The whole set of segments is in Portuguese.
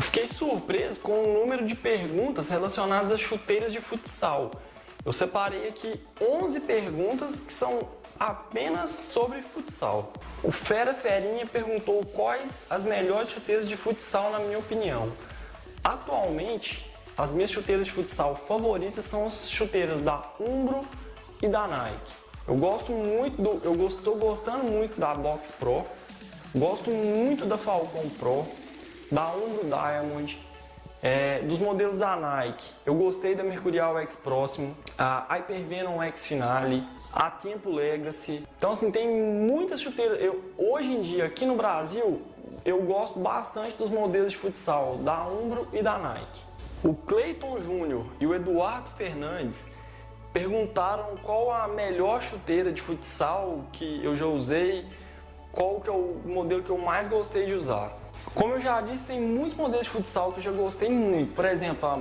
Fiquei surpreso com o número de perguntas relacionadas a chuteiras de futsal. Eu separei aqui 11 perguntas que são apenas sobre futsal. O Fera Ferinha perguntou quais as melhores chuteiras de futsal na minha opinião. Atualmente, as minhas chuteiras de futsal favoritas são as chuteiras da Umbro e da Nike. Estou gostando muito da Box Pro, gosto muito da Falcon Pro, da Umbro Diamond, dos modelos da Nike. Eu gostei da Mercurial X Próximo, a Hypervenom X Finale, a Tempo Legacy. Então assim, tem muitas chuteiras. Hoje em dia, aqui no Brasil, eu gosto bastante dos modelos de futsal da Umbro e da Nike. O Cleiton Júnior e o Eduardo Fernandes perguntaram qual a melhor chuteira de futsal que eu já usei, qual que é o modelo que eu mais gostei de usar. Como eu já disse, tem muitos modelos de futsal que eu já gostei muito. Por exemplo, a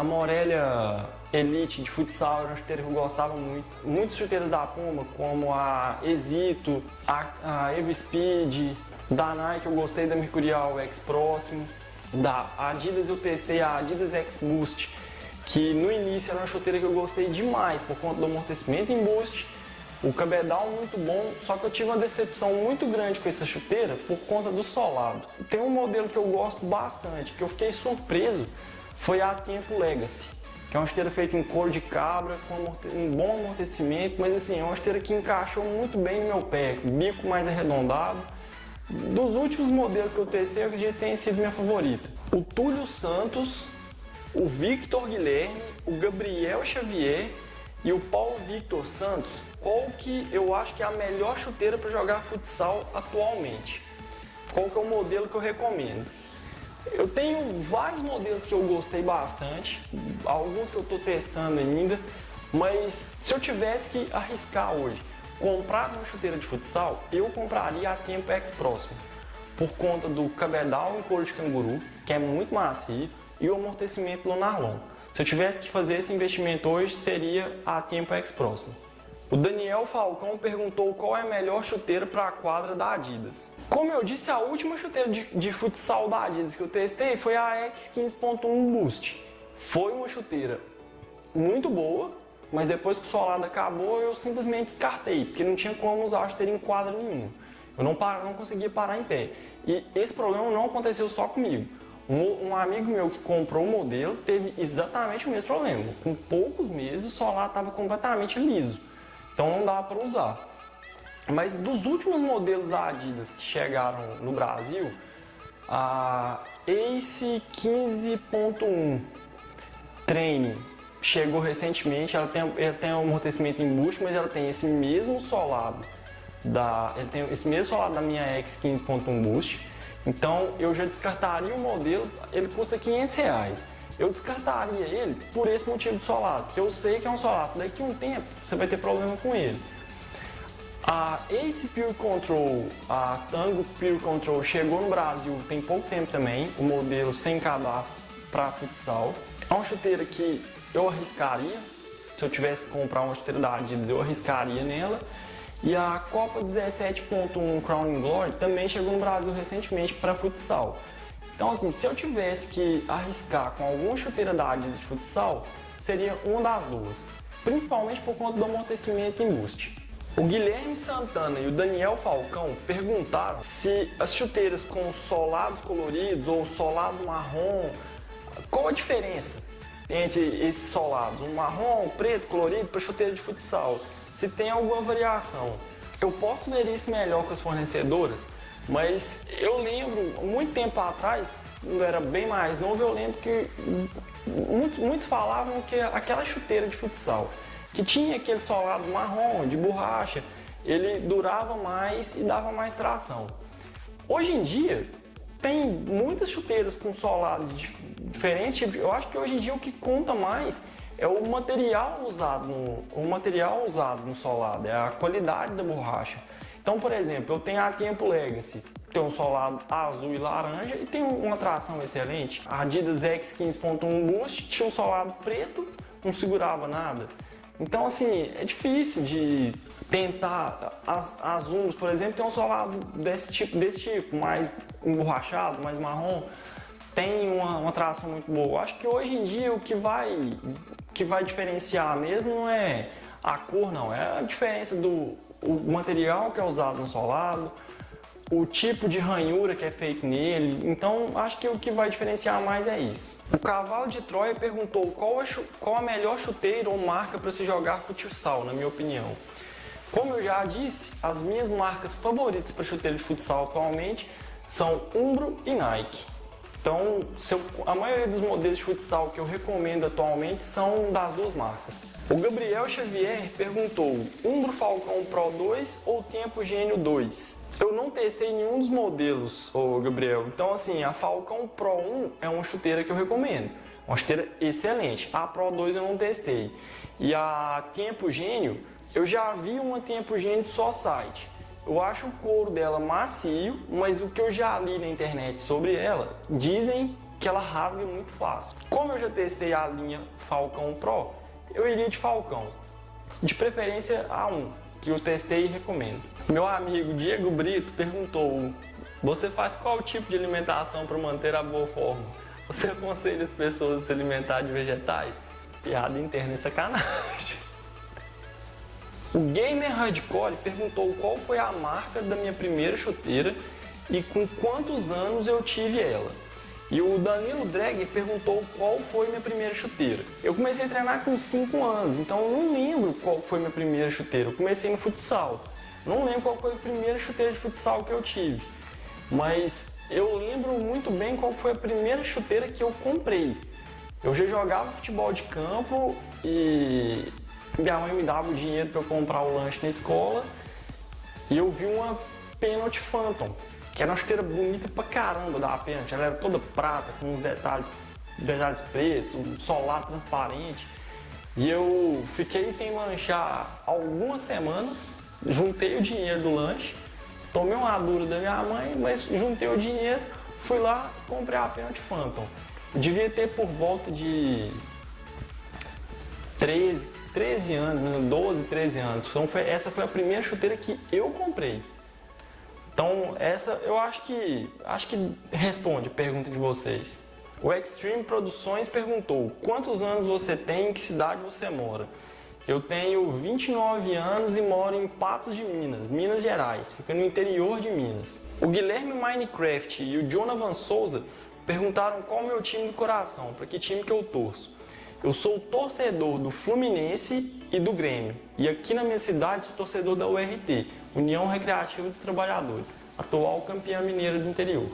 Morelia Elite de futsal era uma chuteira que eu gostava muito. Muitas chuteiras da Puma, como a Exito, a Evo Speed, da Nike eu gostei da Mercurial X Próximo, da Adidas eu testei a Adidas X Boost, que no início era uma chuteira que eu gostei demais por conta do amortecimento em boost, o cabedal muito bom, só que eu tive uma decepção muito grande com essa chuteira por conta do solado. Tem um modelo que eu gosto bastante, que eu fiquei surpreso, foi a Tempo Legacy, que é uma chuteira feita em couro de cabra, com um bom amortecimento, mas assim, é uma chuteira que encaixou muito bem no meu pé, bico mais arredondado. Dos últimos modelos que eu testei, eu acredito que tenha sido minha favorita. O Túlio Santos, o Victor Guilherme, o Gabriel Xavier e o Paulo Victor Santos, qual que eu acho que é a melhor chuteira para jogar futsal atualmente? Qual que é o modelo que eu recomendo? Eu tenho vários modelos que eu gostei bastante, alguns que eu estou testando ainda, mas se eu tivesse que arriscar hoje, comprar uma chuteira de futsal, eu compraria a Tempo X Próximo, por conta do cabedal em couro de canguru, que é muito macio, e o amortecimento do nylon. Se eu tivesse que fazer esse investimento hoje, seria a Tempo X Próximo. O Daniel Falcão perguntou qual é a melhor chuteira para a quadra da Adidas. Como eu disse, a última chuteira de futsal da Adidas que eu testei foi a X15.1 Boost. Foi uma chuteira muito boa, mas depois que o solado acabou, eu simplesmente descartei, porque não tinha como usar a chuteira em quadra nenhuma. Eu não conseguia parar em pé. E esse problema não aconteceu só comigo. Um amigo meu que comprou o modelo teve exatamente o mesmo problema. Com poucos meses, o solado estava completamente liso. Então não dava para usar. Mas dos últimos modelos da Adidas que chegaram no Brasil, a Ace 15.1 Training chegou recentemente. Ela tem um amortecimento em boost, mas ela tem esse mesmo solado da minha X 15.1 Boost. Então eu já descartaria o modelo, ele custa R$500. Eu descartaria ele por esse motivo de solado, porque eu sei que é um solado, daqui a um tempo você vai ter problema com ele. A Ace Pure Control, a Tango Pure Control chegou no Brasil tem pouco tempo também, o modelo sem cadastro para futsal. É uma chuteira que eu arriscaria, se eu tivesse que comprar uma chuteira da Adidas, eu arriscaria nela. E a Copa 17.1 Crown Glory também chegou no Brasil recentemente para futsal. Então assim, se eu tivesse que arriscar com alguma chuteira da Adidas de futsal, seria uma das duas, principalmente por conta do amortecimento em boost. O Guilherme Santana e o Daniel Falcão perguntaram se as chuteiras com solados coloridos ou solado marrom, qual a diferença entre esses solados, um marrom, preto, colorido para chuteira de futsal, se tem alguma variação. Eu posso ver isso melhor com as fornecedoras, mas eu lembro, muito tempo atrás, quando eu era bem mais novo, eu lembro que muitos falavam que aquela chuteira de futsal, que tinha aquele solado marrom, de borracha, ele durava mais e dava mais tração. Hoje em dia, tem muitas chuteiras com solado diferente. Eu acho que hoje em dia o que conta mais é o material usado no solado, é a qualidade da borracha. Então, por exemplo, eu tenho a Tempo Legacy, tem um solado azul e laranja e tem uma tração excelente. A Adidas X 15.1 Boost tinha um solado preto, não segurava nada. Então, assim, é difícil de tentar. As Umbros, por exemplo, tem um solado desse tipo, mais emborrachado, mais marrom. tem uma tração muito boa. Eu acho que hoje em dia o que vai diferenciar mesmo não é a cor, não. É a diferença do material que é usado no solado, o tipo de ranhura que é feito nele. Então, acho que o que vai diferenciar mais é isso. O Cavalo de Troia perguntou qual a melhor chuteira ou marca para se jogar futsal, na minha opinião. Como eu já disse, as minhas marcas favoritas para chuteira de futsal atualmente são Umbro e Nike. Então, a maioria dos modelos de futsal que eu recomendo atualmente são das duas marcas. O Gabriel Xavier perguntou: Umbro Falcão Pro 2 ou Tempo Gênio 2? Eu não testei nenhum dos modelos, Gabriel. Então, assim, a Falcão Pro 1 é uma chuteira que eu recomendo. Uma chuteira excelente. A Pro 2 eu não testei. E a Tempo Gênio, eu já vi uma Tempo Gênio só site. Eu acho o couro dela macio, mas o que eu já li na internet sobre ela, dizem que ela rasga muito fácil. Como eu já testei a linha Falcão Pro, eu iria de Falcão. De preferência A1, que eu testei e recomendo. Meu amigo Diego Brito perguntou: você faz qual tipo de alimentação para manter a boa forma? Você aconselha as pessoas a se alimentar de vegetais? Piada interna e sacanagem. O Gamer Hardcore perguntou qual foi a marca da minha primeira chuteira e com quantos anos eu tive ela. E o Danilo Dreger perguntou qual foi minha primeira chuteira. Eu comecei a treinar com 5 anos, então eu não lembro qual foi minha primeira chuteira. Eu comecei no futsal. Não lembro qual foi a primeira chuteira de futsal que eu tive. Mas eu lembro muito bem qual foi a primeira chuteira que eu comprei. Eu já jogava futebol de campo e minha mãe me dava o dinheiro para eu comprar o lanche na escola e eu vi uma Penalty Phantom, que era uma chuteira bonita pra caramba da Penalty. Ela era toda prata, com uns detalhes pretos, um solado transparente. E eu fiquei sem lanchar algumas semanas, juntei o dinheiro do lanche, tomei uma dura da minha mãe, mas juntei o dinheiro, fui lá e comprei a Penalty Phantom. Eu devia ter por volta de 13 anos, 12, 13 anos. Então essa foi a primeira chuteira que eu comprei. Então essa eu acho que responde a pergunta de vocês. O Extreme Produções perguntou: quantos anos você tem e em que cidade você mora? Eu tenho 29 anos e moro em Patos de Minas, Minas Gerais, fica no interior de Minas. O Guilherme Minecraft e o Jonathan Souza perguntaram qual é o meu time do coração, para que time que eu torço. Eu sou torcedor do Fluminense e do Grêmio. E aqui na minha cidade sou torcedor da URT, União Recreativa dos Trabalhadores, atual campeã mineira do interior.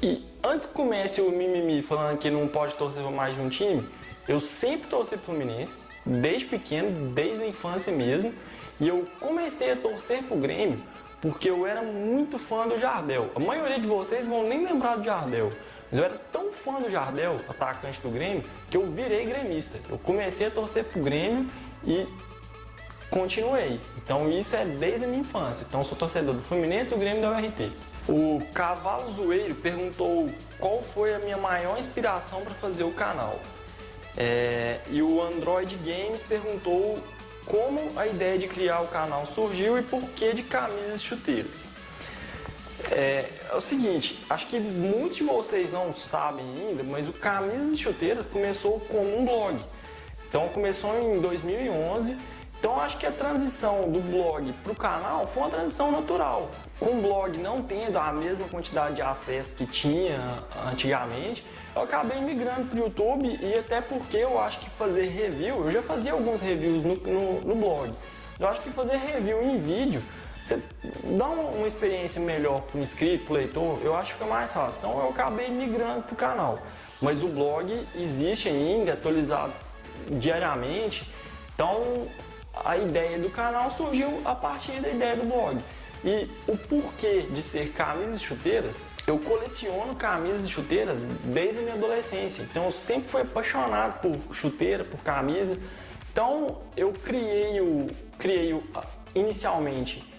E antes que comece o mimimi falando que não pode torcer para mais de um time, eu sempre torci pro Fluminense, desde pequeno, desde a infância mesmo. E eu comecei a torcer pro Grêmio porque eu era muito fã do Jardel. A maioria de vocês vão nem lembrar do Jardel. Mas eu era tão fã do Jardel, atacante do Grêmio, que eu virei gremista. Eu comecei a torcer pro Grêmio e continuei. Então isso é desde a minha infância. Então eu sou torcedor do Fluminense, do Grêmio e da URT. O Cavalo Zoeiro perguntou qual foi a minha maior inspiração para fazer o canal. E o Android Games perguntou como a ideia de criar o canal surgiu e por que de camisas e chuteiras. É o seguinte, acho que muitos de vocês não sabem ainda, mas o Camisas e Chuteiras começou como um blog. Então começou em 2011, então acho que a transição do blog para o canal foi uma transição natural. Com o blog não tendo a mesma quantidade de acesso que tinha antigamente, eu acabei migrando para o YouTube e até porque eu acho que fazer review, eu já fazia alguns reviews no blog, eu acho que fazer review em vídeo, você dá uma experiência melhor para o inscrito, para o leitor, eu acho que fica mais fácil. Então eu acabei migrando para o canal. Mas o blog existe ainda, atualizado diariamente. Então a ideia do canal surgiu a partir da ideia do blog. E o porquê de ser camisas e chuteiras, eu coleciono camisas e chuteiras desde a minha adolescência. Então eu sempre fui apaixonado por chuteira, por camisa. Então eu criei inicialmente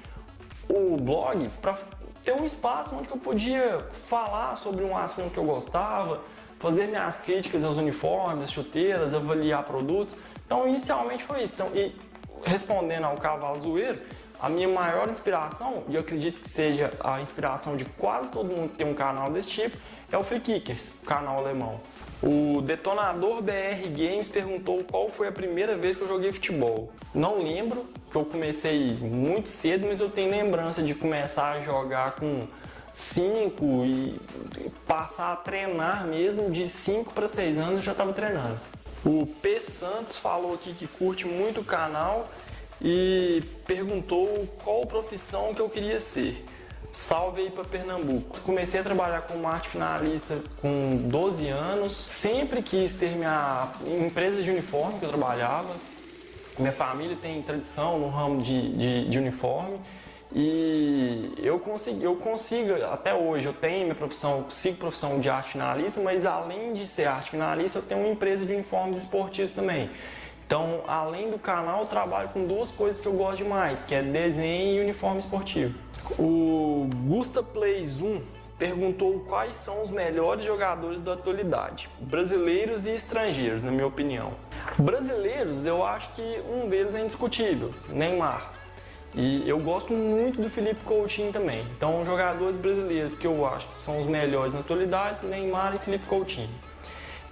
o blog para ter um espaço onde eu podia falar sobre um assunto que eu gostava, fazer minhas críticas aos uniformes, chuteiras, avaliar produtos. Então, inicialmente foi isso. Então, e respondendo ao Cavalo Zoeiro, a minha maior inspiração, e eu acredito que seja a inspiração de quase todo mundo que tem um canal desse tipo, é o Free Kickers, o canal alemão. O Detonador BR Games perguntou qual foi a primeira vez que eu joguei futebol. Não lembro, porque eu comecei muito cedo, mas eu tenho lembrança de começar a jogar com 5 e passar a treinar mesmo de 5 para 6 anos, eu já estava treinando. O P. Santos falou aqui que curte muito o canal e perguntou qual profissão que eu queria ser. Salve aí para Pernambuco. Comecei a trabalhar como arte finalista com 12 anos. Sempre quis ter minha empresa de uniforme que eu trabalhava. Minha família tem tradição no ramo de uniforme. E eu consigo, até hoje, eu tenho minha profissão, sigo profissão de arte finalista, mas além de ser arte finalista, eu tenho uma empresa de uniformes esportivos também. Então, além do canal, eu trabalho com duas coisas que eu gosto demais, que é desenho e uniforme esportivo. O Gusta Plays 1 perguntou quais são os melhores jogadores da atualidade, brasileiros e estrangeiros, na minha opinião. Brasileiros, eu acho que um deles é indiscutível, Neymar. E eu gosto muito do Felipe Coutinho também. Então, jogadores brasileiros que eu acho que são os melhores na atualidade, Neymar e Felipe Coutinho.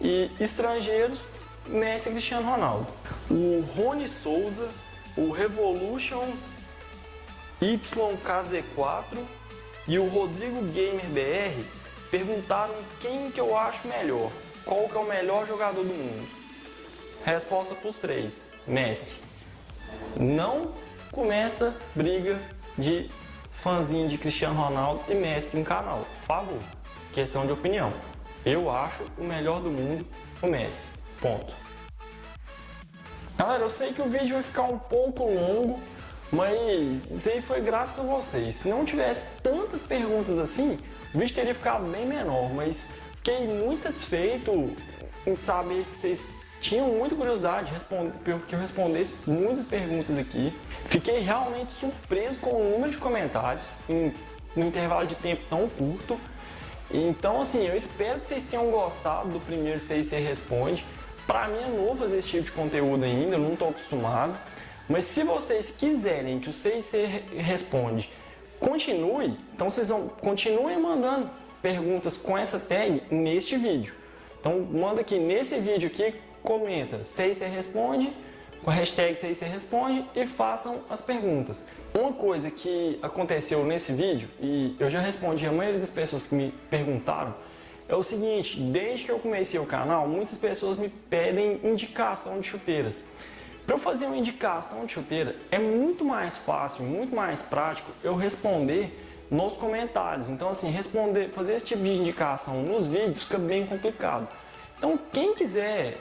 E estrangeiros, Messi e Cristiano Ronaldo. O Rony Souza, o Revolution YKZ4 e o Rodrigo Gamer BR perguntaram quem que eu acho melhor. Qual que é o melhor jogador do mundo? Resposta para os três, Messi. Não começa briga de fãzinho de Cristiano Ronaldo e Messi no canal, por favor. Questão de opinião. Eu acho o melhor do mundo o Messi. Ponto. Galera, eu sei que o vídeo vai ficar um pouco longo, mas isso aí foi graças a vocês. Se não tivesse tantas perguntas assim, o vídeo teria ficado bem menor, mas fiquei muito satisfeito em saber que vocês tinham muita curiosidade que eu respondesse muitas perguntas aqui. Fiquei realmente surpreso com o número de comentários no intervalo de tempo tão curto. Então, assim, eu espero que vocês tenham gostado do primeiro CIC Responde. Para mim é novo fazer esse tipo de conteúdo ainda, eu não estou acostumado. Mas se vocês quiserem que o CIC Responde continue, então vocês continuem mandando perguntas com essa tag neste vídeo. Então manda aqui nesse vídeo aqui, comenta CIC Responde, com a hashtag CIC Responde e façam as perguntas. Uma coisa que aconteceu nesse vídeo, e eu já respondi a maioria das pessoas que me perguntaram, é o seguinte: desde que eu comecei o canal, muitas pessoas me pedem indicação de chuteiras. Para eu fazer uma indicação de chuteira, é muito mais fácil, muito mais prático eu responder nos comentários. Então, assim, fazer esse tipo de indicação nos vídeos fica bem complicado. Então, quem quiser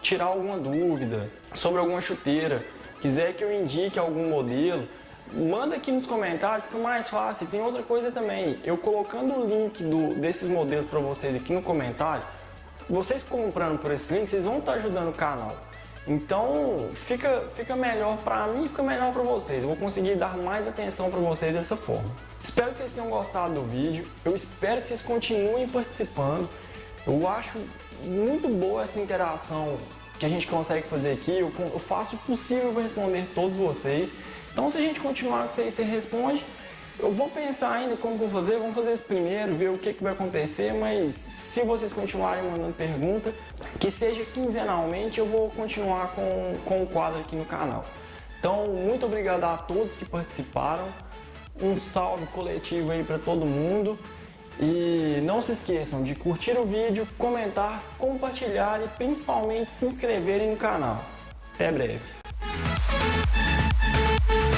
tirar alguma dúvida sobre alguma chuteira, quiser que eu indique algum modelo, manda aqui nos comentários, que é mais fácil. Tem outra coisa também, eu colocando o link desses modelos para vocês aqui no comentário, vocês comprando por esse link, vocês vão estar ajudando o canal. Então fica melhor para mim e fica melhor para vocês. Eu vou conseguir dar mais atenção para vocês dessa forma. Espero que vocês tenham gostado do vídeo. Eu espero que vocês continuem participando. Eu acho muito boa essa interação que a gente consegue fazer aqui. Eu faço o possível para responder todos vocês. Então, se a gente continuar com você responde, eu vou pensar ainda como vou fazer. Vamos fazer isso primeiro, ver o que vai acontecer. Mas se vocês continuarem mandando pergunta, que seja quinzenalmente, eu vou continuar com o quadro aqui no canal. Então, muito obrigado a todos que participaram. Um salve coletivo aí para todo mundo. E não se esqueçam de curtir o vídeo, comentar, compartilhar e principalmente se inscreverem no canal. Até breve. We'll be right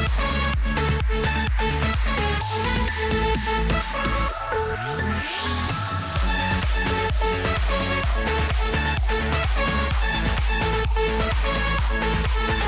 back.